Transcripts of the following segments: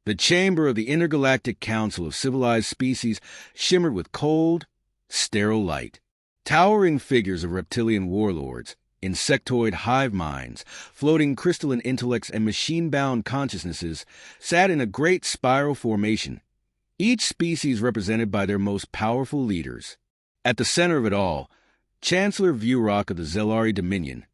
The chamber of the Intergalactic Council of Civilized Species shimmered with cold, sterile light. Towering figures of reptilian warlords, insectoid hive minds, floating crystalline intellects, and machine-bound consciousnesses sat in a great spiral formation, each species represented by their most powerful leaders. At the center of it all, Chancellor Vurock of the Zelari Dominion,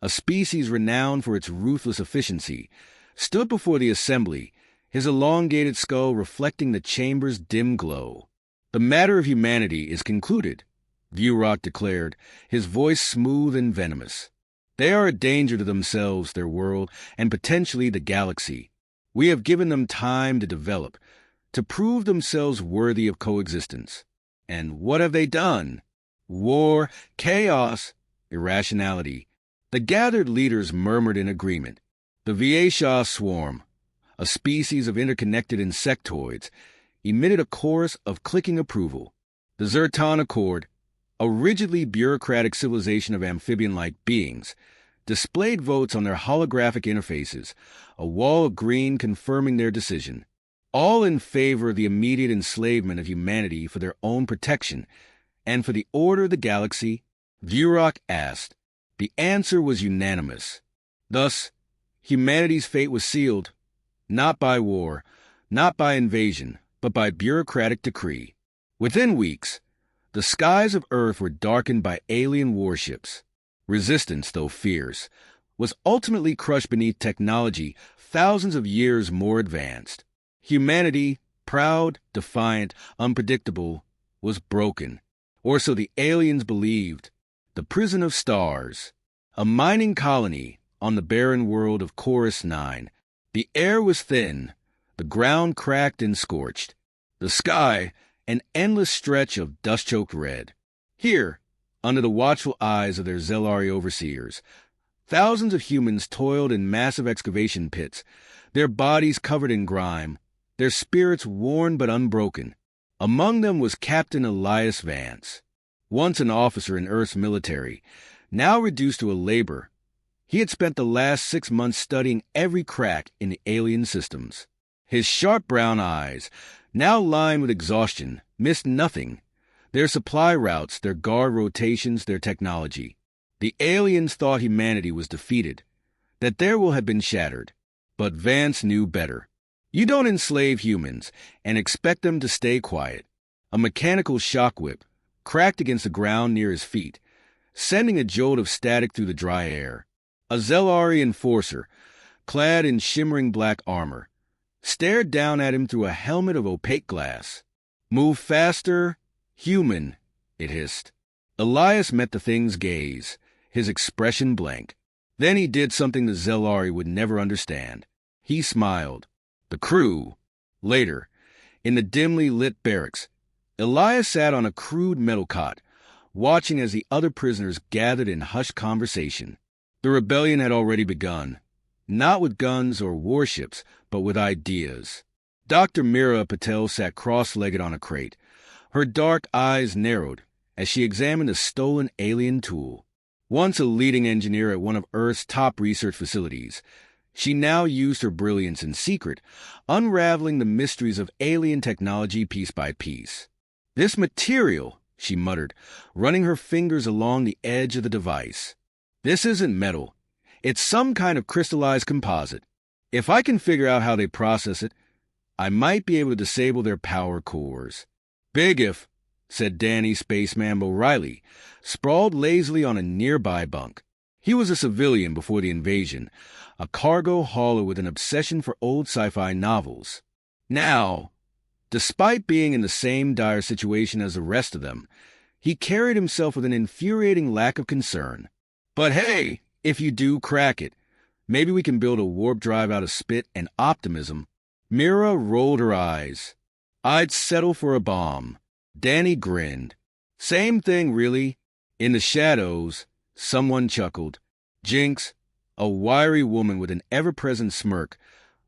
a species renowned for its ruthless efficiency, stood before the assembly, his elongated skull reflecting the chamber's dim glow. "The matter of humanity is concluded," Vurock declared, his voice smooth and venomous. "They are a danger to themselves, their world, and potentially the galaxy. We have given them time to develop, to prove themselves worthy of coexistence. And what have they done? War, chaos, irrationality." The gathered leaders murmured in agreement. The Viesha swarm, a species of interconnected insectoids, emitted a chorus of clicking approval. The Zertan Accord, a rigidly bureaucratic civilization of amphibian-like beings, displayed votes on their holographic interfaces, a wall of green confirming their decision. All in favor of the immediate enslavement of humanity for their own protection and for the order of the galaxy, Vurock asked. The answer was unanimous. Thus, humanity's fate was sealed, not by war, not by invasion, but by bureaucratic decree. Within weeks, the skies of Earth were darkened by alien warships. Resistance, though fierce, was ultimately crushed beneath technology thousands of years more advanced. Humanity, proud, defiant, unpredictable, was broken, or so the aliens believed. The prison of stars, a mining colony on the barren world of Chorus 9. The air was thin, the ground cracked and scorched. The sky, an endless stretch of dust-choked red. Here, under the watchful eyes of their Zelari overseers, thousands of humans toiled in massive excavation pits, their bodies covered in grime, their spirits worn but unbroken. Among them was Captain Elias Vance, once an officer in Earth's military, now reduced to a laborer. He had spent the last 6 months studying every crack in the alien systems. His sharp brown eyes, now lined with exhaustion, missed nothing. Their supply routes, their guard rotations, their technology. The aliens thought humanity was defeated, that their will had been shattered. But Vance knew better. You don't enslave humans and expect them to stay quiet. A mechanical shock whip cracked against the ground near his feet, sending a jolt of static through the dry air. A Zelari enforcer, clad in shimmering black armor, stared down at him through a helmet of opaque glass. "Move faster, human," it hissed. Elias met the thing's gaze, his expression blank. Then he did something the Zelari would never understand. He smiled. The crew. Later, in the dimly lit barracks, Elias sat on a crude metal cot, watching as the other prisoners gathered in hushed conversation. The rebellion had already begun, not with guns or warships, but with ideas. Dr. Mira Patel sat cross-legged on a crate. Her dark eyes narrowed as she examined a stolen alien tool. Once a leading engineer at one of Earth's top research facilities, she now used her brilliance in secret, unraveling the mysteries of alien technology piece by piece. "This material," she muttered, running her fingers along the edge of the device. "This isn't metal. It's some kind of crystallized composite. If I can figure out how they process it, I might be able to disable their power cores." "Big if," said Danny Spaceman O'Reilly, sprawled lazily on a nearby bunk. He was a civilian before the invasion, a cargo hauler with an obsession for old sci-fi novels. Now, despite being in the same dire situation as the rest of them, he carried himself with an infuriating lack of concern. "But hey, if you do crack it, maybe we can build a warp drive out of spit and optimism." Mira rolled her eyes. "I'd settle for a bomb." Danny grinned. "Same thing, really." In the shadows, someone chuckled. Jinx, a wiry woman with an ever-present smirk,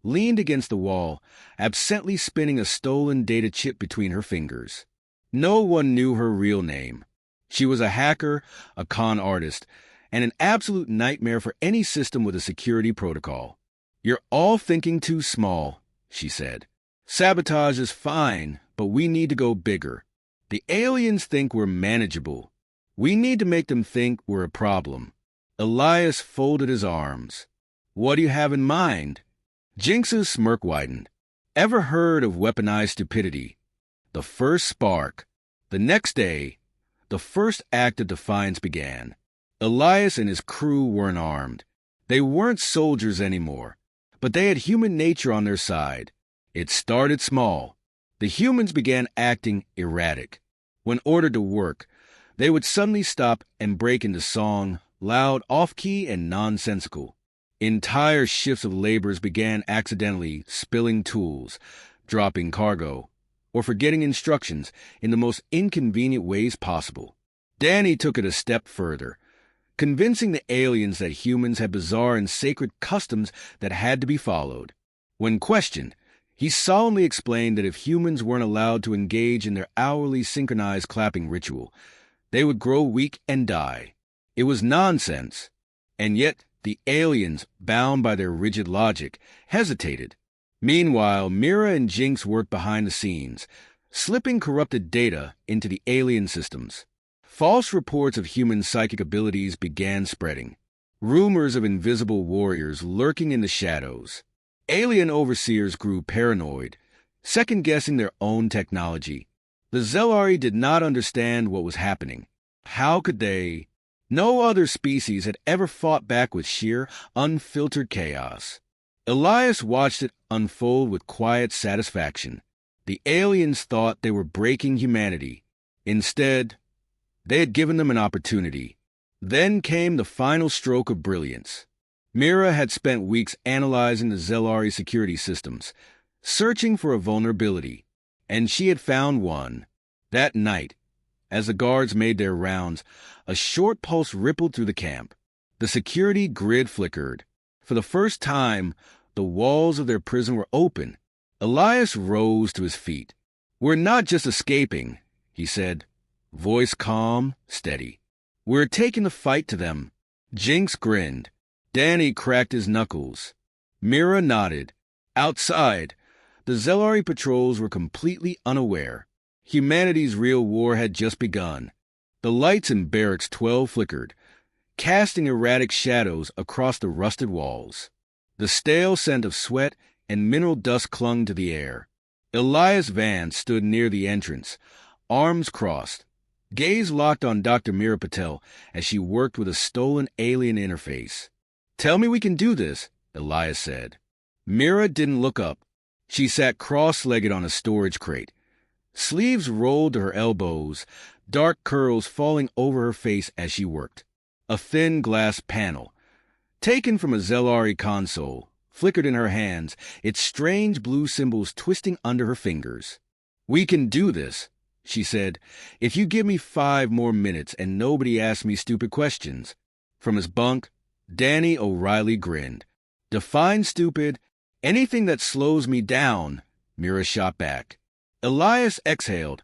leaned against the wall, absently spinning a stolen data chip between her fingers. No one knew her real name. She was a hacker, a con artist, and an absolute nightmare for any system with a security protocol. "You're all thinking too small," she said. Sabotage is fine, but we need to go bigger. The aliens think we're manageable. We need to make them think we're a problem. Elias folded his arms. What do you have in mind? Jinx's smirk widened. Ever heard of weaponized stupidity? The first spark. The next day, the first act of defiance began. Elias and his crew weren't armed. They weren't soldiers anymore, but they had human nature on their side. It started small. The humans began acting erratic. When ordered to work, they would suddenly stop and break into song, loud, off-key, and nonsensical. Entire shifts of laborers began accidentally spilling tools, dropping cargo, or forgetting instructions in the most inconvenient ways possible. Danny took it a step further, convincing the aliens that humans had bizarre and sacred customs that had to be followed. When questioned, he solemnly explained that if humans weren't allowed to engage in their hourly synchronized clapping ritual, they would grow weak and die. It was nonsense, and yet the aliens, bound by their rigid logic, hesitated. Meanwhile, Mira and Jinx worked behind the scenes, slipping corrupted data into the alien systems. False reports of human psychic abilities began spreading. Rumors of invisible warriors lurking in the shadows. Alien overseers grew paranoid, second-guessing their own technology. The Zelari did not understand what was happening. How could they? No other species had ever fought back with sheer, unfiltered chaos. Elias watched it unfold with quiet satisfaction. The aliens thought they were breaking humanity. Instead, they had given them an opportunity. Then came the final stroke of brilliance. Mira had spent weeks analyzing the Zelari security systems, searching for a vulnerability, and she had found one. That night, as the guards made their rounds, a short pulse rippled through the camp. The security grid flickered. For the first time, the walls of their prison were open. Elias rose to his feet. "We're not just escaping," he said, voice calm, steady. "We're taking the fight to them." Jinx grinned. Danny cracked his knuckles. Mira nodded. Outside, the Zelari patrols were completely unaware. Humanity's real war had just begun. The lights in Barracks 12 flickered, casting erratic shadows across the rusted walls. The stale scent of sweat and mineral dust clung to the air. Elias Vance stood near the entrance, arms crossed, gaze locked on Dr. Mira Patel as she worked with a stolen alien interface. "Tell me we can do this," Elias said. Mira didn't look up. She sat cross-legged on a storage crate, sleeves rolled to her elbows, dark curls falling over her face as she worked. A thin glass panel, taken from a Zelari console, flickered in her hands, its strange blue symbols twisting under her fingers. "We can do this," she said, "if you give me 5 more minutes and nobody asks me stupid questions." From his bunk, Danny O'Reilly grinned. "Define stupid. Anything that slows me down," Mira shot back. Elias exhaled,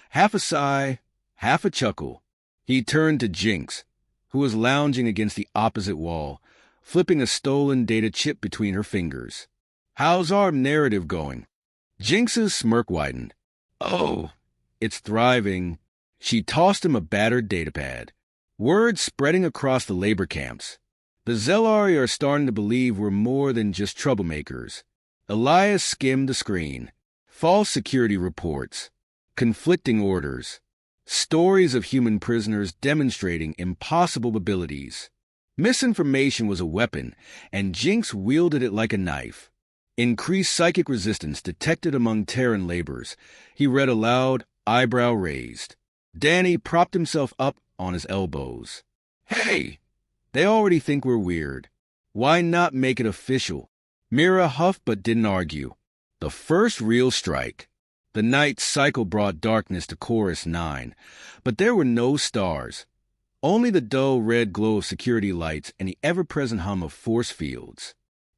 half a sigh, half a chuckle. He turned to Jinx, who was lounging against the opposite wall, flipping a stolen data chip between her fingers. "How's our narrative going?" Jinx's smirk widened. "Oh, it's thriving." She tossed him a battered datapad. Word spreading across the labor camps. The Zelari are starting to believe we're more than just troublemakers. Elias skimmed the screen. False security reports. Conflicting orders. Stories of human prisoners demonstrating impossible abilities. Misinformation was a weapon, and Jinx wielded it like a knife. Increased psychic resistance detected among Terran laborers. He read aloud, eyebrow raised. Danny propped himself up on his elbows. "Hey! They already think we're weird. Why not make it official?" Mira huffed but didn't argue. The first real strike. The night cycle brought darkness to Chorus 9, but there were no stars. Only the dull red glow of security lights and the ever-present hum of force fields.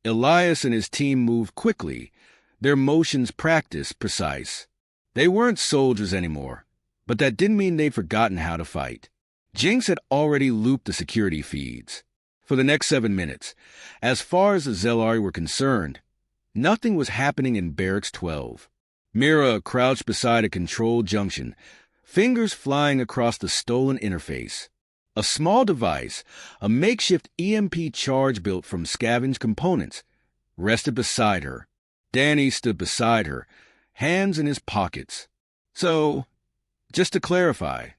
Elias and his team moved quickly, their motions practiced, precise. They weren't soldiers anymore, but that didn't mean they'd forgotten how to fight. Jinx had already looped the security feeds. For the next 7 minutes, as far as the Zelari were concerned, Nothing was happening in Barracks 12. Mira crouched beside a control junction, fingers flying across the stolen interface. A small device, a makeshift EMP charge built from scavenged components, rested beside her. Danny stood beside her, hands in his pockets. So, just to clarify,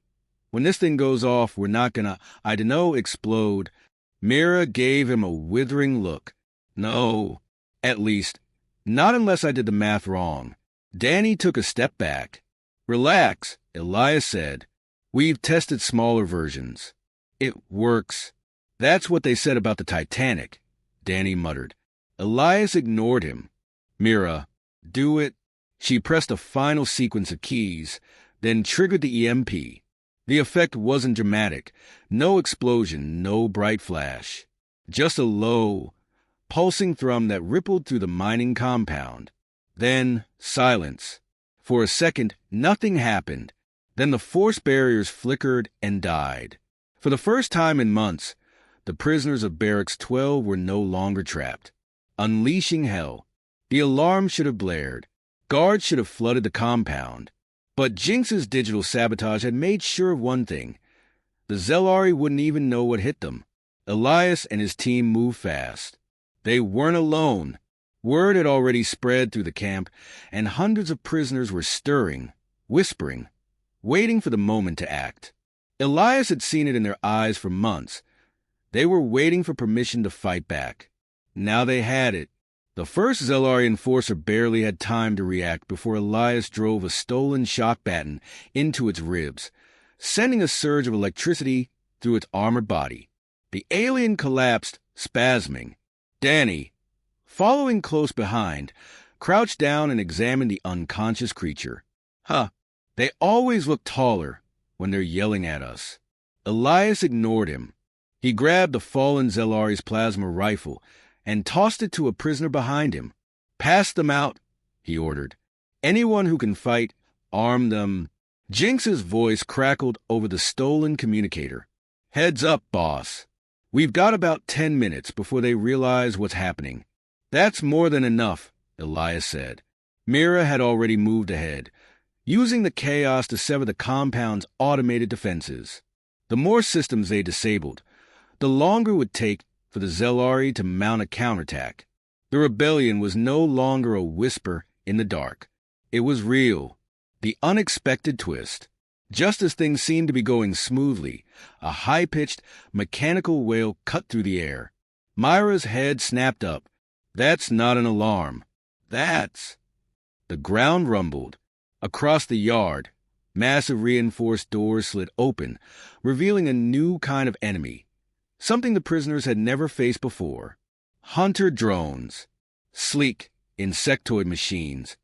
when this thing goes off, we're not gonna, explode. Mira gave him a withering look. No, at least, not unless I did the math wrong. Danny took a step back. Relax, Elias said. We've tested smaller versions. It works. That's what they said about the Titanic, Danny muttered. Elias ignored him. Mira, do it. She pressed a final sequence of keys, then triggered the EMP. The effect wasn't dramatic. No explosion, no bright flash. Just a low, pulsing thrum that rippled through the mining compound. Then, silence. For a second, nothing happened. Then the force barriers flickered and died. For the first time in months, the prisoners of Barracks 12 were no longer trapped. Unleashing hell. The alarm should have blared. Guards should have flooded the compound. But Jinx's digital sabotage had made sure of one thing. The Zelari wouldn't even know what hit them. Elias and his team moved fast. They weren't alone. Word had already spread through the camp, and hundreds of prisoners were stirring, whispering, waiting for the moment to act. Elias had seen it in their eyes for months. They were waiting for permission to fight back. Now they had it. The first Zelari enforcer barely had time to react before Elias drove a stolen shock baton into its ribs, sending a surge of electricity through its armored body. The alien collapsed, spasming. Danny, following close behind, crouched down and examined the unconscious creature. They always look taller when they're yelling at us. Elias ignored him. He grabbed the fallen Zelari's plasma rifle and tossed it to a prisoner behind him. Pass them out, he ordered. Anyone who can fight, arm them. Jinx's voice crackled over the stolen communicator. Heads up, boss. We've got about 10 minutes before they realize what's happening. That's more than enough, Elias said. Mira had already moved ahead, using the chaos to sever the compound's automated defenses. The more systems they disabled, the longer it would take for the Zelari to mount a counterattack. The rebellion was no longer a whisper in the dark. It was real. The unexpected twist. Just as things seemed to be going smoothly, a high-pitched, mechanical wail cut through the air. Myra's head snapped up. That's not an alarm. That's... The ground rumbled. Across the yard, massive reinforced doors slid open, revealing a new kind of enemy. Something the prisoners had never faced before. Hunter drones. Sleek, insectoid machines.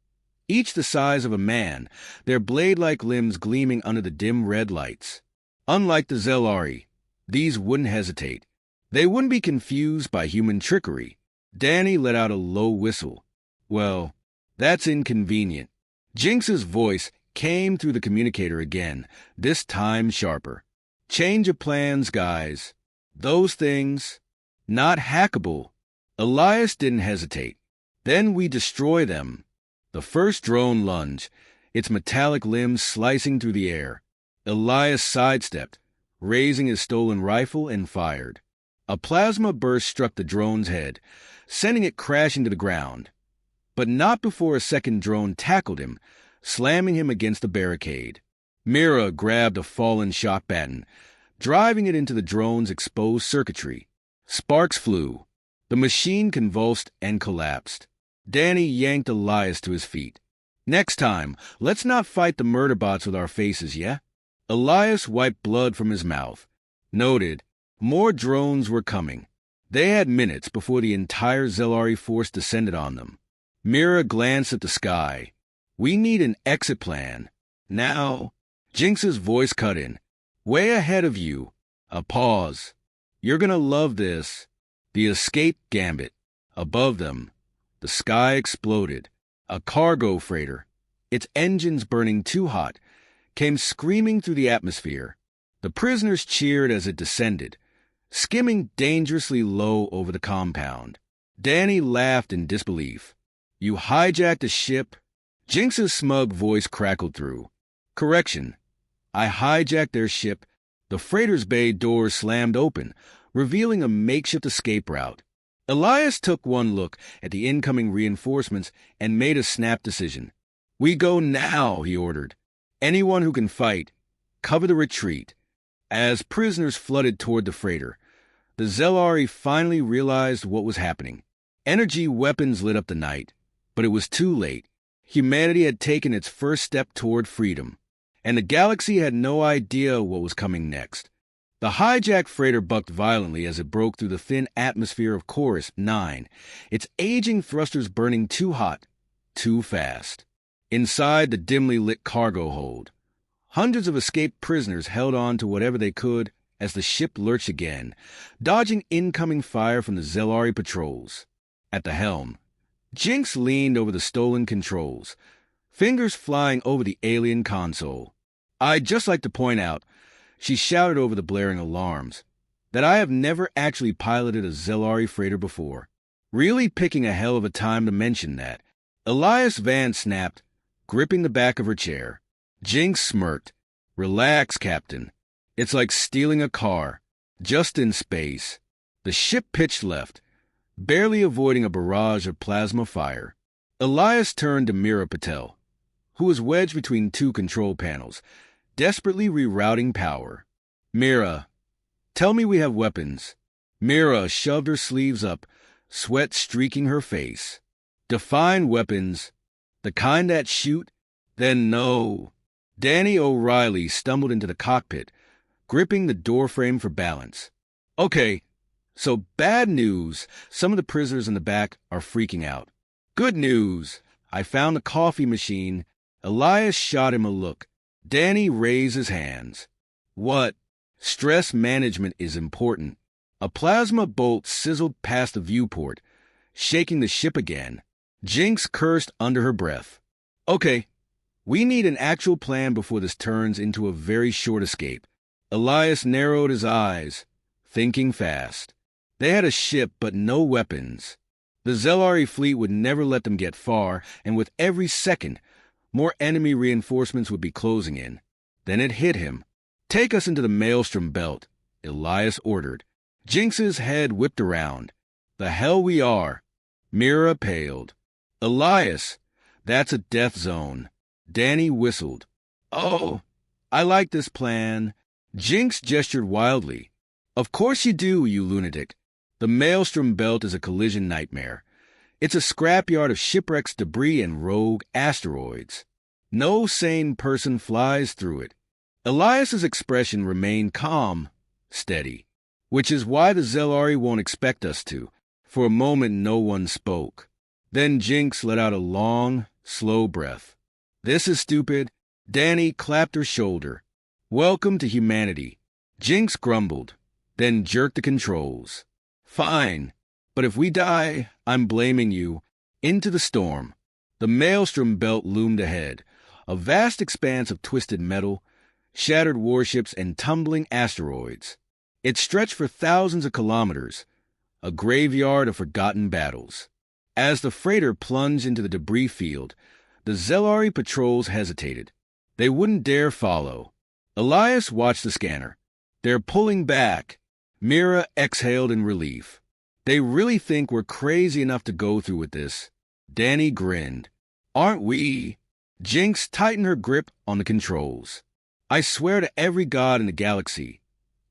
Each the size of a man, their blade-like limbs gleaming under the dim red lights. Unlike the Zelari, these wouldn't hesitate. They wouldn't be confused by human trickery. Danny let out a low whistle. Well, that's inconvenient. Jinx's voice came through the communicator again, this time sharper. Change of plans, guys. Those things, not hackable. Elias didn't hesitate. Then we destroy them. The first drone lunged, its metallic limbs slicing through the air. Elias sidestepped, raising his stolen rifle and fired. A plasma burst struck the drone's head, sending it crashing to the ground. But not before a second drone tackled him, slamming him against the barricade. Mira grabbed a fallen shock baton, driving it into the drone's exposed circuitry. Sparks flew. The machine convulsed and collapsed. Danny yanked Elias to his feet. Next time, let's not fight the murder bots with our faces, yeah? Elias wiped blood from his mouth. Noted. More drones were coming. They had minutes before the entire Zelari force descended on them. Mira glanced at the sky. We need an exit plan. Now, Jinx's voice cut in. Way ahead of you. A pause. You're gonna love this. The escape gambit. Above them, the sky exploded. A cargo freighter, its engines burning too hot, came screaming through the atmosphere. The prisoners cheered as it descended, skimming dangerously low over the compound. Danny laughed in disbelief. You hijacked a ship? Jinx's smug voice crackled through. Correction. I hijacked their ship. The freighter's bay doors slammed open, revealing a makeshift escape route. Elias took one look at the incoming reinforcements and made a snap decision. We go now, he ordered. Anyone who can fight, cover the retreat. As prisoners flooded toward the freighter, the Zelari finally realized what was happening. Energy weapons lit up the night, but it was too late. Humanity had taken its first step toward freedom, and the galaxy had no idea what was coming next. The hijacked freighter bucked violently as it broke through the thin atmosphere of Chorus 9, its aging thrusters burning too hot, too fast. Inside the dimly lit cargo hold, hundreds of escaped prisoners held on to whatever they could as the ship lurched again, dodging incoming fire from the Zelari patrols. At the helm, Jinx leaned over the stolen controls, fingers flying over the alien console. I'd just like to point out, she shouted over the blaring alarms, that I have never actually piloted a Zelari freighter before. Really picking a hell of a time to mention that. Elias Van snapped, gripping the back of her chair. Jinx smirked. Relax, Captain. It's like stealing a car, just in space. The ship pitched left, barely avoiding a barrage of plasma fire. Elias turned to Mira Patel, who was wedged between two control panels, desperately rerouting power. Mira, tell me we have weapons. Mira shoved her sleeves up, sweat streaking her face. Define weapons. The kind that shoot? Then no. Danny O'Reilly stumbled into the cockpit, gripping the doorframe for balance. Okay, so bad news. Some of the prisoners in the back are freaking out. Good news. I found the coffee machine. Elias shot him a look. Danny raised his hands. What? Stress management is important. A plasma bolt sizzled past the viewport, shaking the ship again. Jinx cursed under her breath. Okay, we need an actual plan before this turns into a very short escape. Elias narrowed his eyes, thinking fast. They had a ship, but no weapons. The Zelari fleet would never let them get far, and with every second, more enemy reinforcements would be closing in. Then it hit him. Take us into the Maelstrom belt, Elias ordered. Jinx's head whipped around. The hell we are. Mira paled. Elias, that's a death zone. Danny whistled. Oh, I like this plan. Jinx gestured wildly. Of course you do, you lunatic. The Maelstrom belt is a collision nightmare. It's a scrapyard of shipwrecks, debris, and rogue asteroids. No sane person flies through it. Elias's expression remained calm, steady, which is why the Zelari won't expect us to. For a moment, no one spoke. Then Jinx let out a long, slow breath. This is stupid. Danny clapped her shoulder. Welcome to humanity. Jinx grumbled, then jerked the controls. Fine, but if we die, I'm blaming you. Into the storm. The Maelstrom belt loomed ahead, a vast expanse of twisted metal, shattered warships, and tumbling asteroids. It stretched for thousands of kilometers, a graveyard of forgotten battles. As the freighter plunged into the debris field, the Zelari patrols hesitated. They wouldn't dare follow. Elias watched the scanner. They're pulling back. Mira exhaled in relief. They really think we're crazy enough to go through with this. Danny grinned. Aren't we? Jinx tightened her grip on the controls. I swear to every god in the galaxy,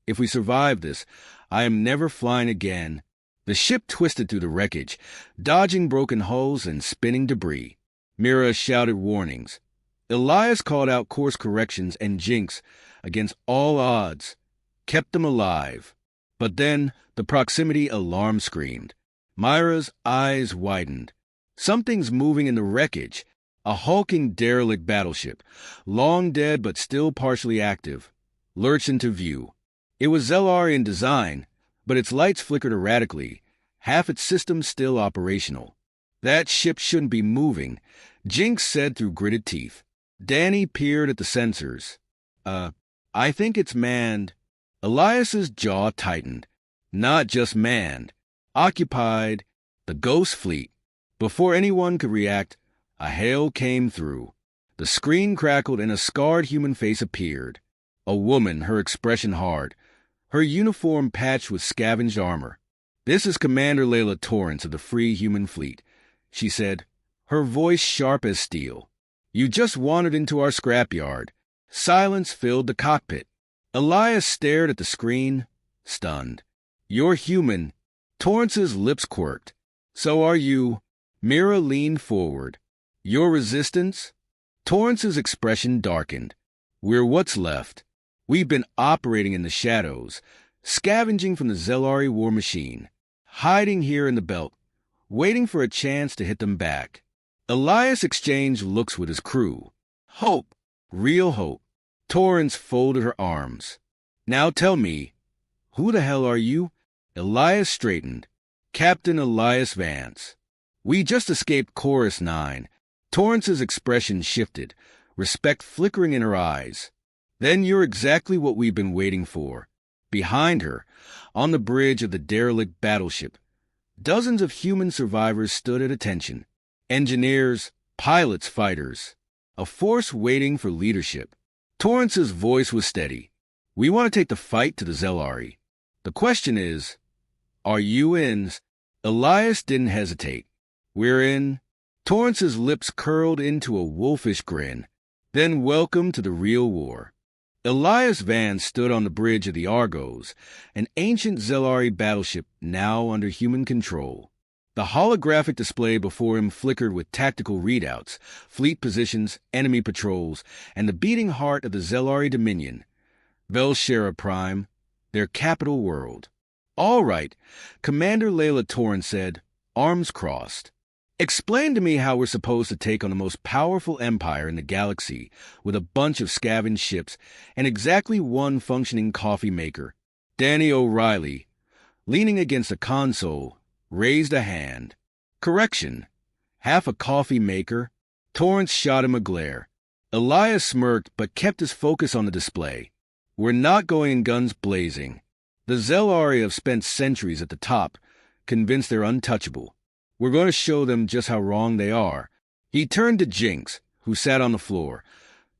if we survive this, I am never flying again. The ship twisted through the wreckage, dodging broken hulls and spinning debris. Mira shouted warnings. Elias called out course corrections, and Jinx, against all odds, kept them alive. But then the proximity alarm screamed. Myra's eyes widened. Something's moving in the wreckage. A hulking derelict battleship, long dead but still partially active, lurched into view. It was Zelarian design, but its lights flickered erratically, half its systems still operational. That ship shouldn't be moving, Jinx said through gritted teeth. Danny peered at the sensors. I think it's manned. Elias's jaw tightened. Not just manned. Occupied. The Ghost Fleet. Before anyone could react, a hail came through. The screen crackled and a scarred human face appeared. A woman, her expression hard, her uniform patched with scavenged armor. "This is Commander Layla Torrance of the Free Human Fleet," she said, her voice sharp as steel. "You just wandered into our scrapyard." Silence filled the cockpit. Elias stared at the screen, stunned. "You're human." Torrance's lips quirked. "So are you." Mira leaned forward. "Your resistance?" Torrance's expression darkened. "We're what's left. We've been operating in the shadows, scavenging from the Zelari war machine, hiding here in the belt, waiting for a chance to hit them back." Elias exchanged looks with his crew. Hope. Real hope. Torrance folded her arms. "Now tell me, who the hell are you?" Elias straightened. "Captain Elias Vance. We just escaped Chorus 9. Torrance's expression shifted, respect flickering in her eyes. "Then you're exactly what we've been waiting for." Behind her, on the bridge of the derelict battleship, dozens of human survivors stood at attention. Engineers, pilots, fighters. A force waiting for leadership. Torrance's voice was steady. "We want to take the fight to the Zelari. The question is, are you in?" Elias didn't hesitate. "We're in." Torrance's lips curled into a wolfish grin. "Then welcome to the real war." Elias Vance stood on the bridge of the Argos, an ancient Zelari battleship now under human control. The holographic display before him flickered with tactical readouts, fleet positions, enemy patrols, and the beating heart of the Zelari Dominion, Velshera Prime, their capital world. "All right," Commander Layla Torrance said, arms crossed. "Explain to me how we're supposed to take on the most powerful empire in the galaxy with a bunch of scavenged ships and exactly one functioning coffee maker." Danny O'Reilly, leaning against a console, raised a hand. "Correction. Half a coffee maker." Torrance shot him a glare. Elias smirked but kept his focus on the display. "We're not going in guns blazing. The Zelari have spent centuries at the top, convinced they're untouchable. We're going to show them just how wrong they are." He turned to Jinx, who sat on the floor.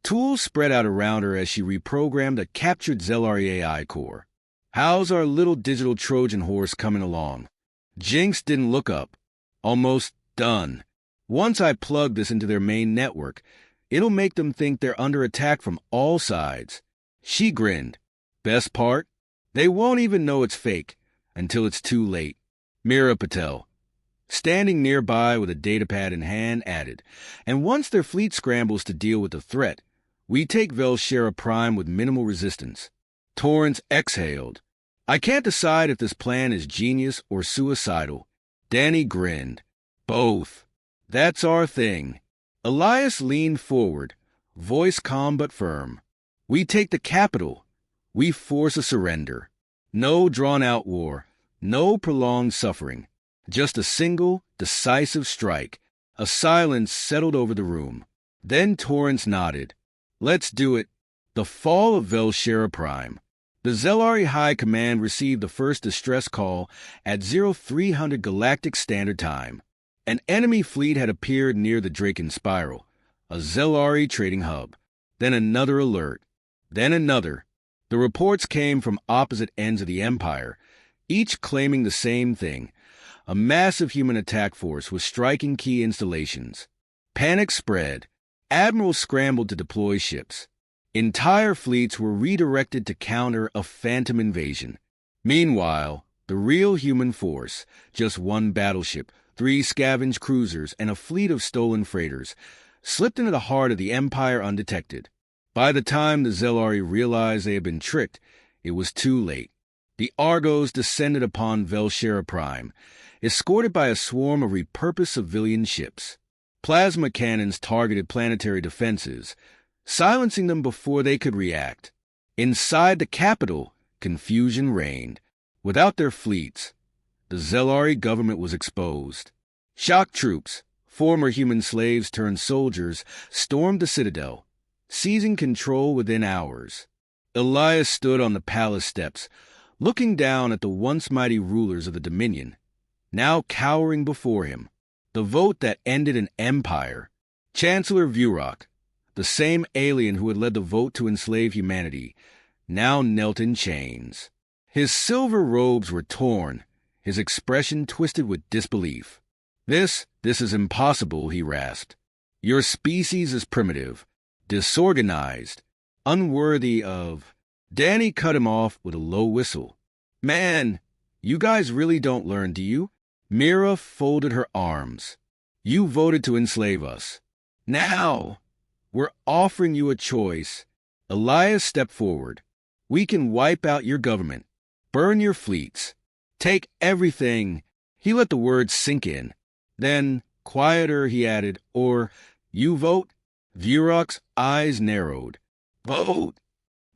Tools spread out around her as she reprogrammed a captured Zelari AI core. "How's our little digital Trojan horse coming along?" Jinx didn't look up. "Almost done. Once I plug this into their main network, it'll make them think they're under attack from all sides." She grinned. "Best part? They won't even know it's fake until it's too late." Mira Patel, standing nearby with a datapad in hand, added, "And once their fleet scrambles to deal with the threat, we take Velshera Prime with minimal resistance." Torrance exhaled. "I can't decide if this plan is genius or suicidal." Danny grinned. "Both. That's our thing." Elias leaned forward, voice calm but firm. "We take the capital. We force a surrender. No drawn-out war. No prolonged suffering. Just a single, decisive strike." A silence settled over the room. Then Torrance nodded. "Let's do it." The fall of Velshera Prime. The Zelari High Command received the first distress call at 0300 Galactic Standard Time. An enemy fleet had appeared near the Draken Spiral, a Zelari trading hub. Then another alert. Then another. The reports came from opposite ends of the Empire, each claiming the same thing. A massive human attack force was striking key installations. Panic spread. Admirals scrambled to deploy ships. Entire fleets were redirected to counter a phantom invasion. Meanwhile, the real human force, just one battleship, 3 scavenged cruisers, and a fleet of stolen freighters, slipped into the heart of the Empire undetected. By the time the Zelari realized they had been tricked, it was too late. The Argos descended upon Velshera Prime, escorted by a swarm of repurposed civilian ships. Plasma cannons targeted planetary defenses, silencing them before they could react. Inside the capital, confusion reigned. Without their fleets, the Zelari government was exposed. Shock troops, former human slaves turned soldiers, stormed the citadel, seizing control within hours. Elias stood on the palace steps, looking down at the once mighty rulers of the Dominion, now cowering before him. The vote that ended an empire. Chancellor Vurok, the same alien who had led the vote to enslave humanity, now knelt in chains. His silver robes were torn, his expression twisted with disbelief. This is impossible, he rasped. Your species is primitive, disorganized, unworthy of... Danny cut him off with a low whistle. Man, you guys really don't learn, do you? Mira folded her arms. You voted to enslave us. Now, we're offering you a choice. Elias stepped forward. We can wipe out your government, burn your fleets, take everything. He let the words sink in. Then, quieter, he added, or you vote? Vurok's eyes narrowed. Vote?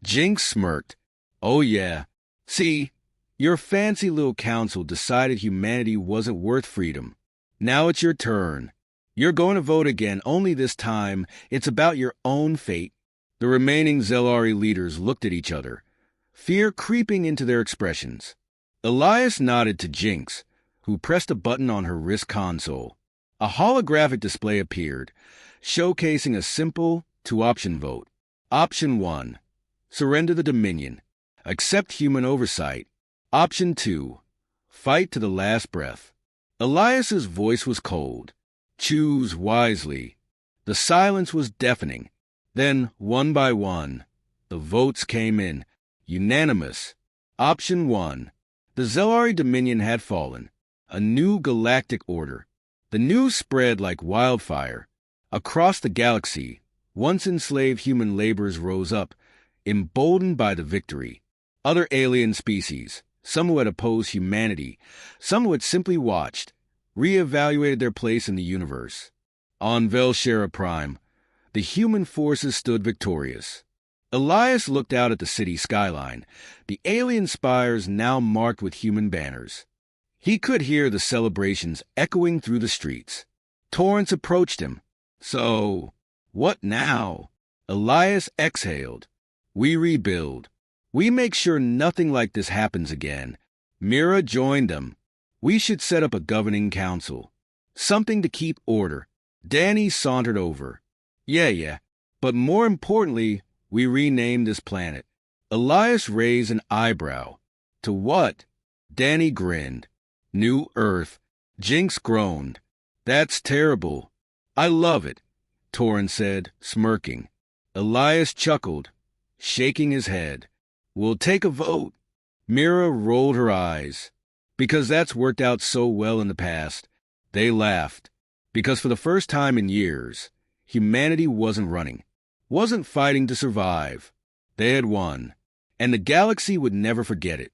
Jinx smirked. Oh yeah. See, your fancy little council decided humanity wasn't worth freedom. Now it's your turn. You're going to vote again, only this time it's about your own fate. The remaining Zelari leaders looked at each other, fear creeping into their expressions. Elias nodded to Jinx, who pressed a button on her wrist console. A holographic display appeared, showcasing a simple two-option vote. Option 1, surrender the Dominion, accept human oversight. Option 2, fight to the last breath. Elias's voice was cold. Choose wisely. The silence was deafening. Then, one by one, the votes came in, unanimous. Option 1, the Zelari Dominion had fallen. A new galactic order. The news spread like wildfire. Across the galaxy, once enslaved human laborers rose up, emboldened by the victory. Other alien species, some who had opposed humanity, some who had simply watched, reevaluated their place in the universe. On Velshera Prime, the human forces stood victorious. Elias looked out at the city skyline, the alien spires now marked with human banners. He could hear the celebrations echoing through the streets. Torrance approached him. So, what now? Elias exhaled. We rebuild. We make sure nothing like this happens again. Mira joined them. We should set up a governing council. Something to keep order. Danny sauntered over. Yeah. But more importantly, we rename this planet. Elias raised an eyebrow. To what? Danny grinned. New Earth. Jinx groaned. That's terrible. I love it, Torrance said, smirking. Elias chuckled, shaking his head. We'll take a vote. Mira rolled her eyes. Because that's worked out so well in the past. They laughed. Because for the first time in years, humanity wasn't running, wasn't fighting to survive. They had won, and the galaxy would never forget it.